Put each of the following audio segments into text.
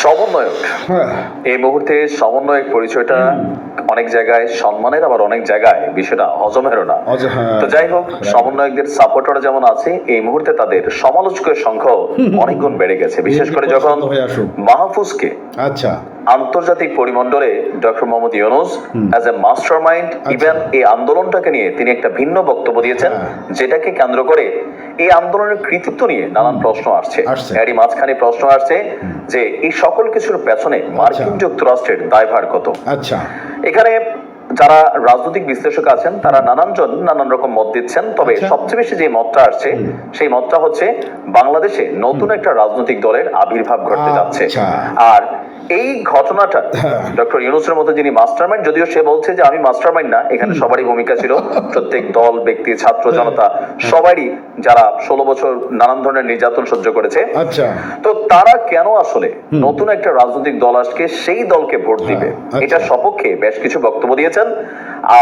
সমন্বয়ক এই মুহূর্তে সমন্বয়ক পরিচয়টা অনেক জায়গায় সম্মানের, আবার অনেক জায়গায় বিষয়টা হজমেরও না। তো যাই হোক, সমন্বয়কদের সাপোর্টার যেমন আছে, এই মুহূর্তে তাদের সমালোচকের সংখ্যা অনেক গুণ বেড়ে গেছে। বিশেষ করে যখন মাহফুজকে আন্তর্জাতিক পরিমণ্ডলে doctor Mohammad Yunus as a master mind even এই আন্দোলনটাকে নিয়ে তিনি একটা ভিন্ন বক্তব্য দিয়েছেন, যেটাকে কেন্দ্র করে এই আন্দোলনের কৃতিত্ব নিয়ে নানান প্রশ্ন আসছে। এরই মাঝখানে প্রশ্ন আসছে যে এই সকল কিছুর পেছনে মার্কিন যুক্তরাষ্ট্রের দায়ভার কত। এখানে যারা রাজনৈতিক বিশ্লেষক আছেন তারা নানান রকম মত দিচ্ছেন, তবে সবচেয়ে বেশি যে মতটা আসছে সেই মতটা হচ্ছে বাংলাদেশে নতুন একটা রাজনৈতিক দলের আবির্ভাব ঘটতে যাচ্ছে। আর এই ঘটনাটা ডক্টর ইউনূসের মতো যিনি মাস্টারমাইন্ড, যদিও সে বলছে যে আমি মাস্টারমাইন্ড না, এখানে সবারই ভূমিকা ছিল, প্রত্যেক দল, ব্যক্তি, ছাত্র জনতা সবারই, যারা 16 বছর নানান ধরনের নির্যাতন সহ্য করেছে, তো তারা কেন আসলে নতুন একটা রাজনৈতিক দল আসকে সেই দলকে ভোট দিবে, এটার সপক্ষে বেশ কিছু বক্তব্য দিয়েছেন।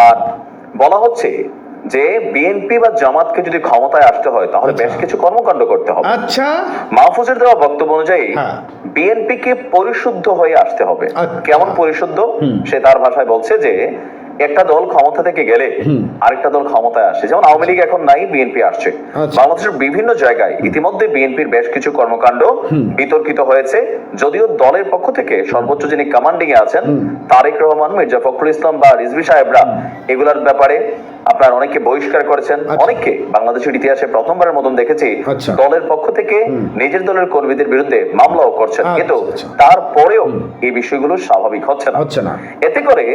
আর বলা হচ্ছে যে বিএনপি বা জামাতকে যদি ক্ষমতায় আসতে হয় তাহলে বেশ কিছু কর্মকাণ্ড করতে হবে। মাহফুজের দেওয়া বক্তব্য অনুযায়ী বিএনপি কে পরিশুদ্ধ হয়ে আসতে হবে। কেমন পরিশুদ্ধ? সে তার ভাষায় বলছে যে একটা দল ক্ষমতা থেকে গেলে আরেকটা দল ক্ষমতায় আসে, যেমন আওয়ামী লীগ এখন নাই, বিএনপি আসছে। বাংলাদেশের বিভিন্ন জায়গায় ইতিমধ্যে বিএনপির বেশ কিছু কর্মকাণ্ড বিতর্কিত হয়েছে, যদিও দলের পক্ষ থেকে সর্বোচ্চ যিনি কমান্ডিং এ আছেন তারেক রহমান, মির্জা ফখরুল ইসলাম বা রিজভী সাহেবরা এগুলার ব্যাপারে আপনার অনেকে বহিষ্কার করেছেন। অনেককে বাংলাদেশের ইতিহাসে প্রথমবারের মতন দেখেছি দলের পক্ষ থেকে নিজের দলের কর্মীদের বিরুদ্ধে মামলাও করছেন, কিন্তু তারপরেও এই বিষয়গুলো স্বাভাবিক হচ্ছে না। এতে করে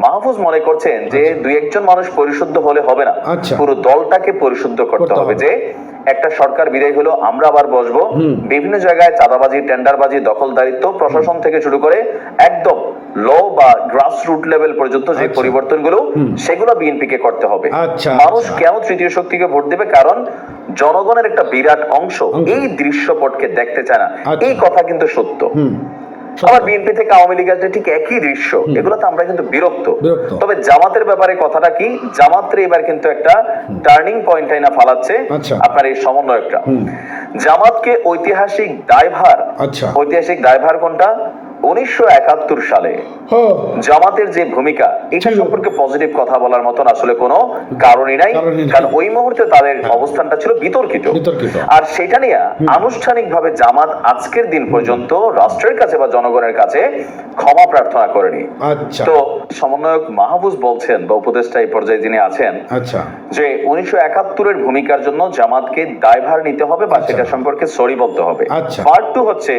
মাহফুজ মনে করছেন যে দুই একজন মানুষ পরিশুদ্ধ হলে হবে না, পুরো দলটাকে পরিশুদ্ধ করতে হবে। যে একটা সরকার বিদায় হলো, আমরা আবার বসবো, বিভিন্ন জায়গায় চাঁদাবাজি, টেন্ডারবাজি, দখলদারিত্ব, প্রশাসন থেকে শুরু করে একদম লো বা গ্রাসরুট লেভেল পর্যন্ত যে পরিবর্তনগুলো, সেগুলো বিএনপি কে করতে হবে। মানুষ কেন তৃতীয় শক্তিকে ভোট দেবে? কারণ জনগণের একটা বিরাট অংশ এই দৃশ্যপটকে দেখতে চায় না। এই কথা কিন্তু সত্য। আবার বিএনপি থেকে আওয়ামী লীগ আসলে ঠিক একই দৃশ্য, এগুলোতে আমরা কিন্তু বিরক্ত। তবে জামাতের ব্যাপারে কথাটা কি, জামাতের এবার কিন্তু একটা টার্নিং পয়েন্ট আইনা ফালাচ্ছে আপনার এই সমন্বয়করা। জামাতকে ঐতিহাসিক দায়ভার কোনটা? 1971 সালে জামাতের যে ভূমিকা, এটা সম্পর্কে পজিটিভ কথা বলার মতন আসলে কোনো কারণই নাই, কারণ ওই মুহূর্তে তাদের অবস্থানটা ছিল বিতর্কিত। আর সেটা নিয়ে আনুষ্ঠানিকভাবে জামাত আজকের দিন পর্যন্ত রাষ্ট্রের কাছে বা জনগণের কাছে ক্ষমা প্রার্থনা করেনি। তো সমন্বয়ক মাহফুজ বলছেন, বা উপদেষ্টা এই পর্যায়ে যিনি আছেন, যে 1971-এর ভূমিকার জন্য জামাতকে দায়ভার নিতে হবে বা সেটা সম্পর্কে সরি বলতে হবে। পার্ট 2 হচ্ছে,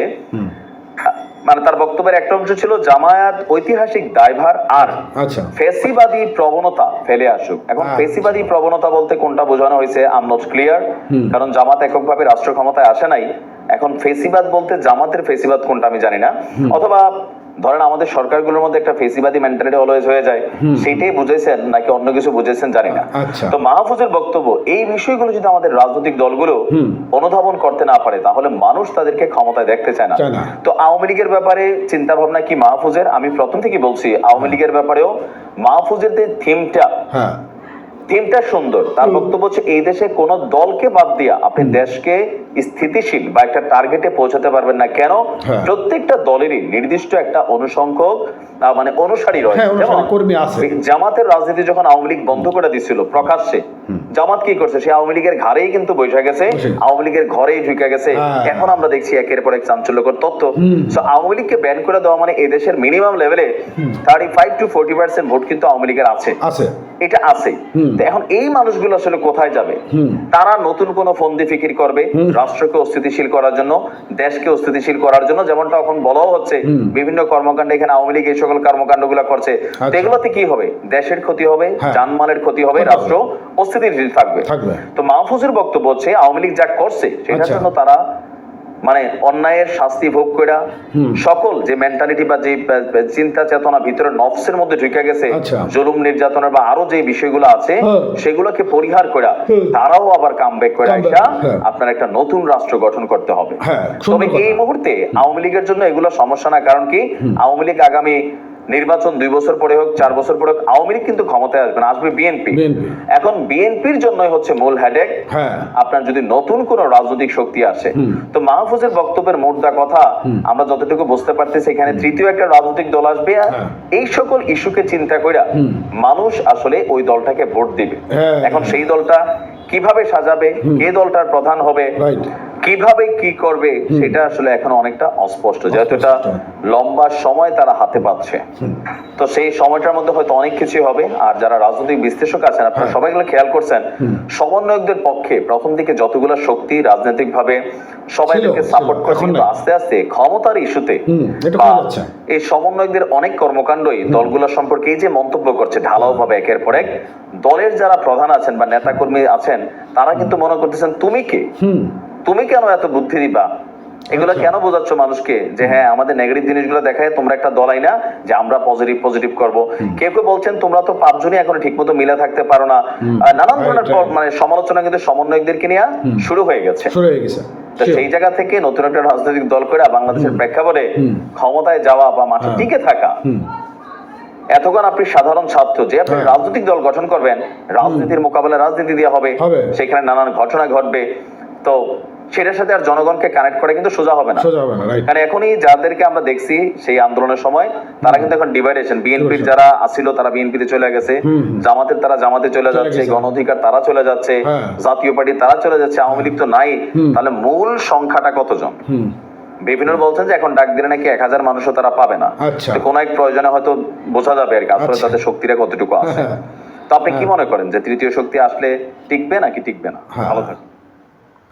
মানে তার বক্তব্যের একটা অংশ ছিল জামায়াত ঐতিহাসিক দায়ভার আর ফেসিবাদী প্রবণতা ফেলে আসুক। এখন ফেসিবাদী প্রবণতা বলতে কোনটা বোঝানো হয়েছে আই এম নট ক্লিয়ার, কারণ জামাত এককভাবে রাষ্ট্র ক্ষমতায় আসে নাই। এখন ফেসিবাদ বলতে জামাতের ফেসিবাদ কোনটা আমি জানি না, অথবা ধরেন আমাদের সরকারগুলোর মধ্যে একটা ফেসিবাদী মেন্টালিটি অলওয়েজ হয়ে যায়, সেটাই বুঝেছেন নাকি অন্য কিছু বুঝেছেন জানি না। তো মাহফুজের বক্তব্য, এই বিষয়গুলো যদি আমাদের রাজনৈতিক দলগুলো অনুধাবন করতে না পারে তাহলে মানুষ তাদেরকে ক্ষমতায় দেখতে চায় না। তো আওয়ামী লীগের ব্যাপারে চিন্তা ভাবনা কি মাহফুজের? আমি প্রথম থেকে বলছি আওয়ামী লীগের ব্যাপারেও মাহফুজের যে থিমটা সুন্দর। তার বক্তব্য হচ্ছে এই দেশে কোন দলকে বাদ দিয়া আপনি দেশকে স্থিতিশীল বা একটা টার্গেটে পৌঁছাতে পারবেন না। কেন? প্রত্যেকটা দলেরই নির্দিষ্ট একটা অনুসংখ্যক মানে অনুসারী রয়েছে। জামাতের রাজনীতি যখন আওয়ামী লীগ বন্ধ করে দিছিল প্রকাশ্যে, জামাত কি করছে? সে আওয়ামী লীগের ঘাড়েই কিন্তু বসে গেছে, আওয়ামী লীগের ঘরেই ঢুকে গেছে। এখন আমরা দেখছি একের পর এক চাঞ্চল্যকর তথ্য। আওয়ামী লীগকে ব্যান করে দেওয়া মানে এই দেশের মিনিমাম লেভেলে 35 to 40% ভোট কিন্তু আওয়ামী লীগের আছে, এটা আছে। এখন এই মানুষগুলো আসলে কোথায় যাবে? তারা নতুন কোন ফন্দি ফিকির করবে রাষ্ট্রকে অস্থিতিশীল করার জন্য, দেশকে অস্থিতিশীল করার জন্য, যেমনটা এখন বলাও হচ্ছে বিভিন্ন কর্মকাণ্ড এখানে আওয়ামী লীগ এই সকল কর্মকাণ্ডগুলো করছে। এগুলোতে কি হবে? দেশের ক্ষতি হবে, জানমালের ক্ষতি হবে, রাষ্ট্র অস্থিতিশীল থাকবে। তো মাহফুজের বক্তব্য হচ্ছে আওয়ামী লীগ যা করছে সেটার জন্য তারা মানে অন্যায়ের শাস্তি ভোগ করে সকল যে মেন্টালিটি বা যে চিন্তা চেতনা ভিতরে নফসের মধ্যে ঢুকে গেছে, জুলুম নির্যাতনের বা আরো যে বিষয়গুলো আছে সেগুলোকে পরিহার করে তারাও আবার কামব্যাক করে আসা আপনার একটা নতুন রাষ্ট্র গঠন করতে হবে। তবে এই মুহূর্তে আওয়ামী লীগের জন্য এগুলো সমস্যা না, কারণ কি আওয়ামী লীগ আগামী নির্বাচন 2 বছর পরে হোক 4 বছর পরে হোক আওয়ামী লীগ কিন্তু ক্ষমতায় আসবে না, আসবে বিএনপি। এখন বিএনপির জন্যই হচ্ছে মূল হেডেক। আপনার যদি নতুন কোন রাজনৈতিক শক্তি আসে, তো মাহফুজের বক্তব্যের মোদ্দা কথা আমরা যতটুকু বুঝতে পারতেছি এখানে তৃতীয় একটা রাজনৈতিক দল আসবে, এই সকল ইস্যুকে চিন্তা কইরা মানুষ আসলে ওই দলটাকে ভোট দিবে। এখন সেই দলটা কিভাবে সাজাবে, কে দলটার প্রধান হবে, কিভাবে কি করবে, সেটা আসলে এখন অনেকটা অস্পষ্ট, যেহেতু এটা লম্বা সময় তারা হাতে পাচ্ছে। তো সেই সময়টার মধ্যে হয়তো অনেক কিছু হবে। আর যারা রাজনৈতিক বিশ্লেষক আছেন আপনারা সবাই গুলো খেয়াল করছেন, সমন্বয়কদের পক্ষে প্রথম দিকে যতগুলো শক্তি রাজনৈতিক ভাবে সবাইকে সাপোর্ট করছে, কিন্তু আস্তে আস্তে ক্ষমতার ইস্যুতে এই সমন্বয়কদের অনেক কর্মকাণ্ডই দলগুলো সম্পর্কে এই যে মন্তব্য করছে ঢালাও ভাবে একের পর এক, দলের যারা প্রধান আছেন বা নেতা কর্মী আছেন তারা কিন্তু মনে করতেছেন তুমি কে, তুমি কেন এত বুদ্ধি দিবা, এগুলো কেন বোঝাচ্ছ মানুষকে যে হ্যাঁ আমাদের নেগেটিভ জিনিসগুলো দেখায় তোমরা একটা দলাই না যে আমরা পজিটিভ করব। কেউ কেউ বলছেন তোমরা তো 5 জনই এখন ঠিকমতো মিলে থাকতে পারো না, নানান ধরনের মানে সমালোচনা কিন্তু সমন্বয়কদেরকে নিয়ে শুরু হয়ে গেছে। তো সেই জায়গা থেকে নতুন একটা রাজনৈতিক দল করে বাংলাদেশের প্রেক্ষাপটে ক্ষমতায় যাওয়া বা মাঠে টিকে থাকা, এতক্ষণ আপনি সাধারণ ছাত্র যে আপনি রাজনৈতিক দল গঠন করবেন, রাজনীতির মোকাবেলা রাজনীতি দিয়ে হবে, সেখানে নানান ঘটনা ঘটবে, তো সেটার সাথে আর জনগণকে কানেক্ট করে কিন্তু সোজা হবে না। কারণ এখনই যাদেরকে আমরা দেখছি সেই আন্দোলনের সময় তারা কিন্তু এখন ডিভাইডেশন, বিএনপির যারা আসিল তারা বিএনপিতে চলে গেছে, জামাতের তারা জামাতে চলে যাচ্ছে, গণ অধিকার তারা চলে যাচ্ছে, জাতীয় পার্টি তারা চলে যাচ্ছে, আওয়ামী লীগ তো নাই। তাহলে মূল সংখ্যাটা কতজন? বিভিন্ন বলছেন যে এখন ডাক দিলে নাকি 1000 মানুষও তারা পাবে না, কোন এক প্রয়োজনে হয়তো বোঝা যাবে আর কি আসলে তাদের শক্তিটা কতটুকু আছে। তো আপনি কি মনে করেন যে তৃতীয় শক্তি আসলে টিকবে নাকি টিকবে না? ভালো থাকবেন।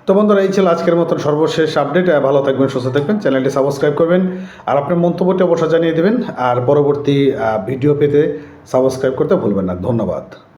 তো বন্ধুরা, এই ছিল আজকের মতন সর্বশেষ আপডেট। ভালো থাকবেন, সুস্থ থাকবেন, চ্যানেলটি সাবস্ক্রাইব করবেন, আর আপনার মন্তব্যটি অবশ্যই জানিয়ে দেবেন, আর পরবর্তী ভিডিও পেতে সাবস্ক্রাইব করতে ভুলবেন না। ধন্যবাদ।